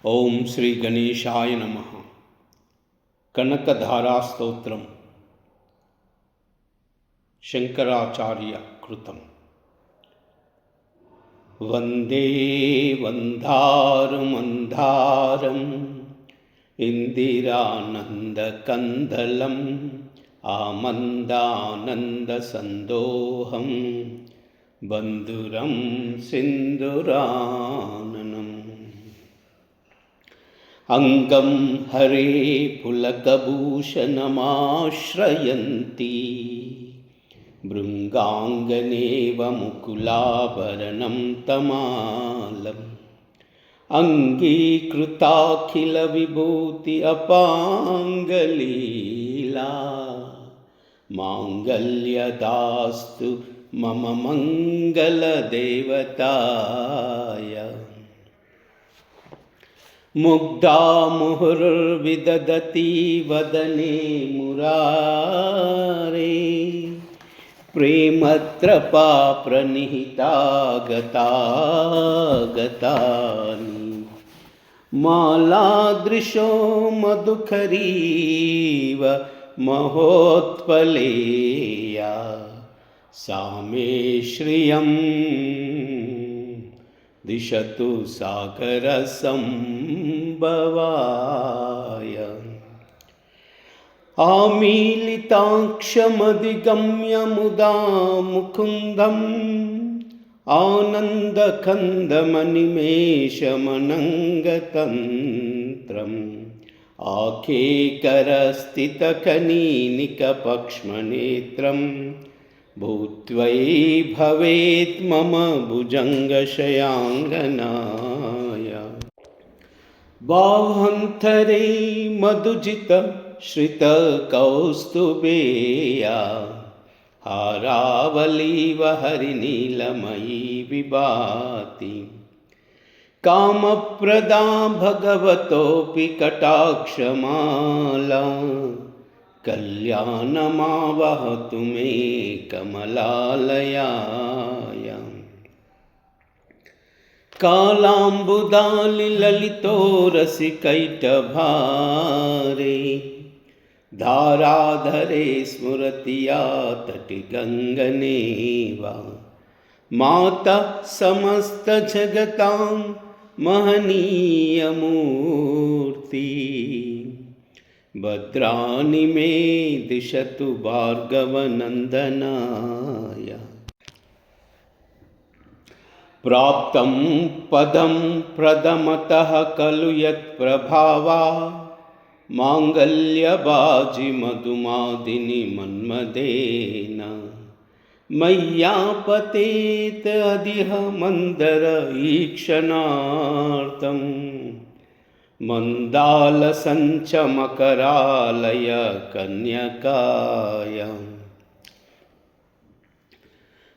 ఓం శ్రీ గణేశాయ నమః. కనకధారా స్తోత్రం శంకరాచార్య కృతం. వందే వందారుమందారం ఇందిరానందకందలం ఆమందానందసందోహం బంధురం సింధురాననం. అంగం హరే పులకభూషణమాశ్రయంతి భృంగాంగనేవ ముకులాభరణం తమాలం. అంగీకృతాఖిల విభూతి అపాంగలీలా మాంగళ్యదాస్తు మమ మంగళదేవతాయ. ముగ్ధా ముహుర్విదదతి వదనే మురారే ప్రేమత్రపా ప్రణిహితా గతాని. మాలాదృశో మధుకరీవ మహోత్పలేయా సామే శ్రియం దిశతు సాగర సంభవాయ. ఆమీలితాక్షమధిగమ్య ముదా ముకుందం ఆనందకందమనిమేషమనంగతంత్రం. ఆఖేకరస్థితకనీనికపక్ష్మనేత్రం భూత్వై భవేత్ మమ భుజంగశయాంగనాయ. బాహ్వంతరే మధుజిత శ్రిత కౌస్తుభేయా హారావలీవ హరినీలమయీ విభాతి. కామప్రదా భగవతోపి కటాక్షమాలా కళ్యాణమావహతు మే కమలాలయాయ. కాళాంబుదాలి లలితో రసికైటభారే ధారాధరే స్మృతియా తటి గంగనేవా. మాత సమస్త జగతాం మహనీయమూర్తి భద్రాని మే దిశతు భార్గవనందనాయ. ప్రాప్తం పదం ప్రథమతః ఖలు యత్ప్రభావా మాంగళ్యబాజి మధుమాదిని మన్మదేన. మయ్యాపతేత అదిహ మందర ఈక్షణార్థం మందాల సంచమకరాలయ కన్యకాయ.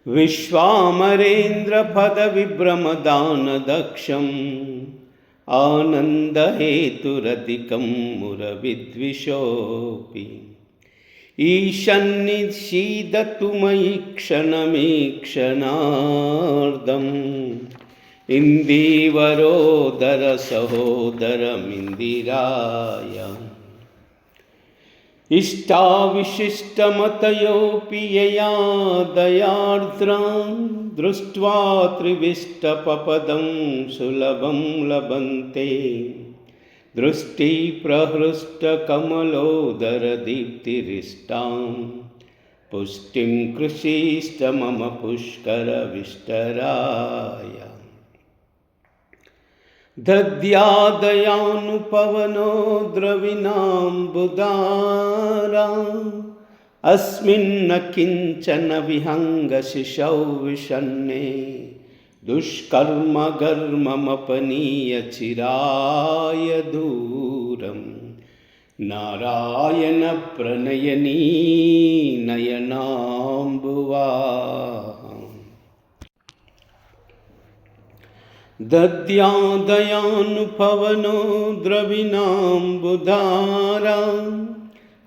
విశ్వామరేంద్ర పద విభ్రమదానదక్షం ఆనందహేతురధికం మురవిద్విషోపి. ఈశన్నిషీదతు మయి క్షణమీక్షణార్ధం ఇందీవరోదర సహోదరమిందిరాయ. ఇష్టావిశిష్టమతయోపి యయా దయార్ద్రాం దృష్ట్వా త్రివిష్టపపదం సులభం లభంతే. దృష్టి ప్రహృష్ట కమలోదర దీప్తిరిష్టాం పుష్టిం కృషీష్ట మమ పుష్కర విష్టరాయ. దద్యాదయానుపవనో ద్రవిణాంబుదారా అస్మిన్న కించన విహంగ శిశౌ విషన్నే. దుష్కర్మ గర్మమపనీయ చిరాయ దూరం నారాయణ ప్రణయనీ నయనాంబువాహం. దద్యాదయానుపవనో ద్రవిణాంబుధారా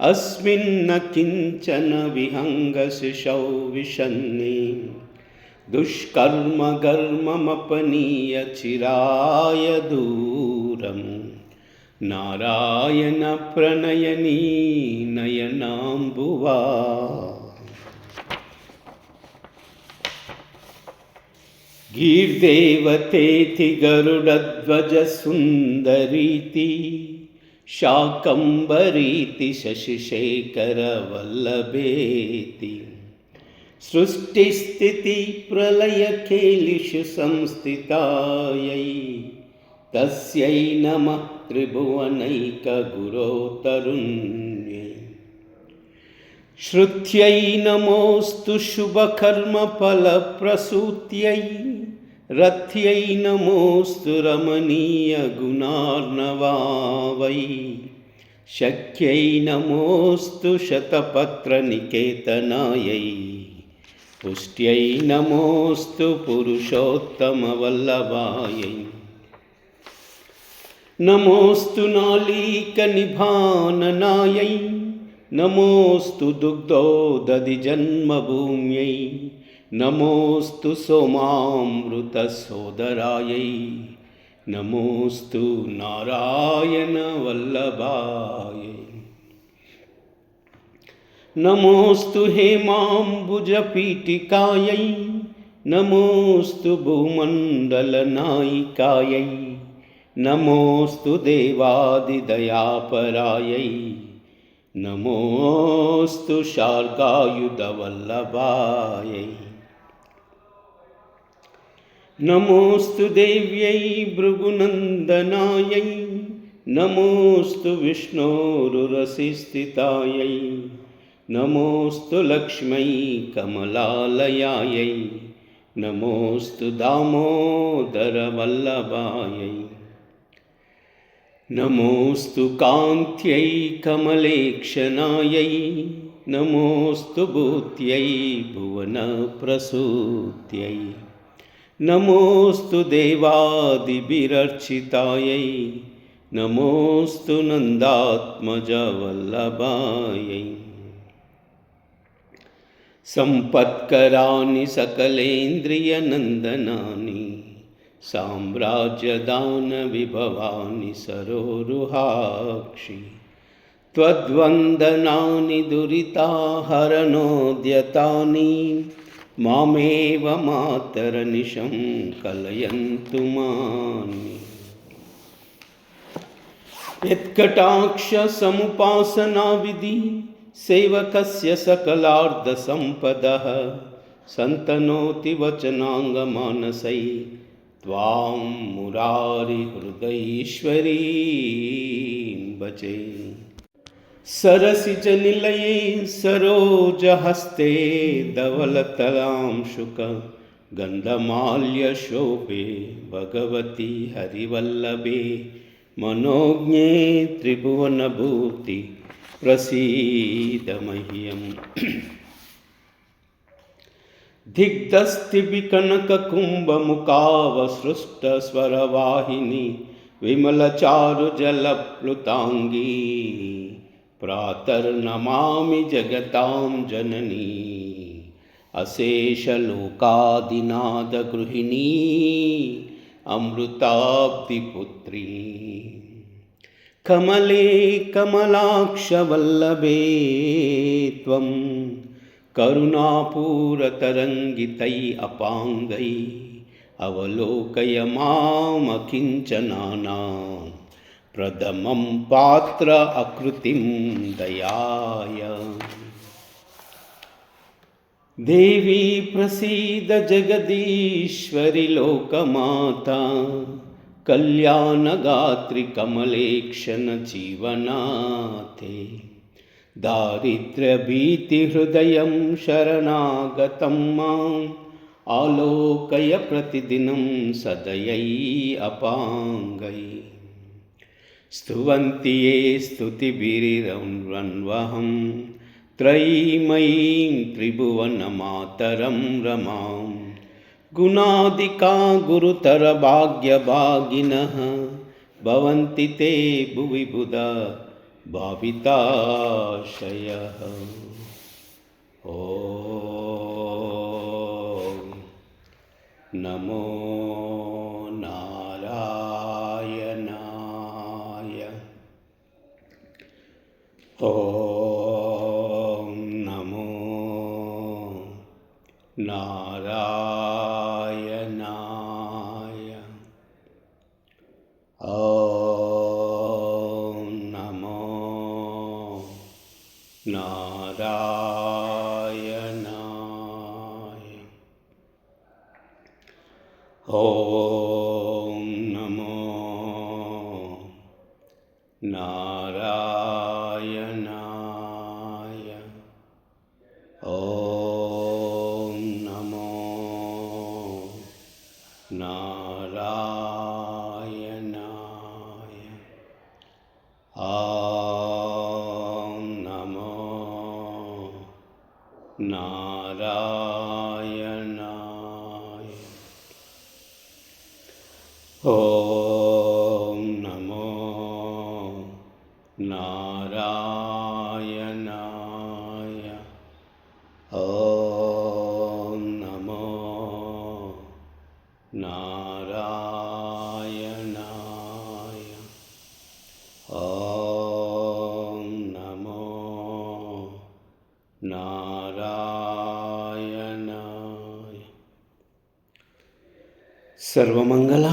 అస్మిన్న కించన విహంగ శిశౌ విషన్నే. दुष्कर्मगर्ममपनीय चिराय दूरं नारायणप्रणयनी नयनाम्बुवा। गीर्देवतेति गरुडध्वजसुन्दरीति शाकम्भरीति शशिशेखरवल्लभेति सृष्टिस्थितिप्रलयखेलिषु संस्थितायै तस्यै नमः त्रिभुवनैकगुरो तरुण्यै। श्रुत्यै नमोऽस्तु शुभकर्मफलप्रसूत्यै रथ्यै नमोऽस्तु रमणीयगुणार्णवावै शक्यै नमोऽस्तु शतपत्रनिकेतनायै पुष्ट्यै नमोऽस्तु पुरुषोत्तमवल्लभायै। नमोऽस्तु नालीकनिभाननायै नमोऽस्तु दुग्धोदधिजन्मभूम्यै नमोऽस्तु सोमामृतसोदरायै नमोऽस्तु नारायणवल्लभायै। नमोऽस्तु हेमाम्बुजपीठिकायै नमोऽस्तु भूमण्डलनायिकायै नमोऽस्तु देवादिदयापरायै नमोऽस्तु शार्गायुधवल्लभायै। नमोऽस्तु देव्यै भृगुनन्दनायै नमोऽस्तु विष्णोरुरसिस्थितायै नमोऽस्तु लक्ष्म्यै कमलालयायै नमोऽस्तु दामोदरवल्लभायै। नमोऽस्तु कान्त्यै कमलेक्षणायै नमोऽस्तु भूत्यै भुवनप्रसूत्यै नमोऽस्तु देवादिभिरर्चितायै नमोऽस्तु नन्दात्मजवल्लभायै। सम्पत्कराणि सकलेन्द्रियनन्दनानि साम्राज्यदानविभवानि सरोरुहाक्षि त्वद्वन्दनानि दुरिताहरणोद्यतानि मामेव मातरनिशं कलयन्तु मानि। यत्कटाक्षसमुपासनाविधि सेवकस्य सकलार्धसम्पदः सन्तनोति वचनाङ्गमानसै त्वां मुरारिहृदयेश्वरीं भजे। सरसिजनिलये सरोजहस्ते धवलतलांशुक गन्धमाल्यशोभे भगवती हरिवल्लभे मनोज्ञे त्रिभुवनभूति प्रसीद मह्यम्। दिग्धस्तिभिकनककुम्भमुखावसृष्टस्वरवाहिनी विमलचारुजलप्लुताङ्गी प्रातर्नमामि जगतां जननी अशेषलोकादिनादगृहिणी अमृताब्धिपुत्री। कमले कमलाक्षवल्लभे त्वं करुणापूरतरङ्गितै अपाङ्गै अवलोकय मामकिञ्चनानां प्रथमं पात्र अकृतिं दयाय। देवी प्रसीद जगदीश्वरि लोकमाता कल्याणगात्रि कमलेक्षण जीवनाथे। दारिद्र्यभीतिहृदयं शरणागतं माम् आलोकय प्रतिदिनं सदयै अपाङ्गै। स्तुवन्ति ये स्तुतिभिरन्वहं त्रयीमयीं त्रिभुवनमातरं रमां। गुणादिका गुरुतरभाग्यभागिनः भवन्ति ते भुवि बुधा भाविताशयः। ॐ నమో నారాయణాయ. ఓం నమో నారాయణాయ. ఓం నమో నారాయణాయ. ఓం నమో నారాయణాయ. ఓం నమో నారాయణాయ. ఓం నమో నారాయణాయ. ఓం నమో నారాయణాయ. ఓం నమో నారాయణాయ. ఓం నమో నారాయణాయ. సర్వమంగళ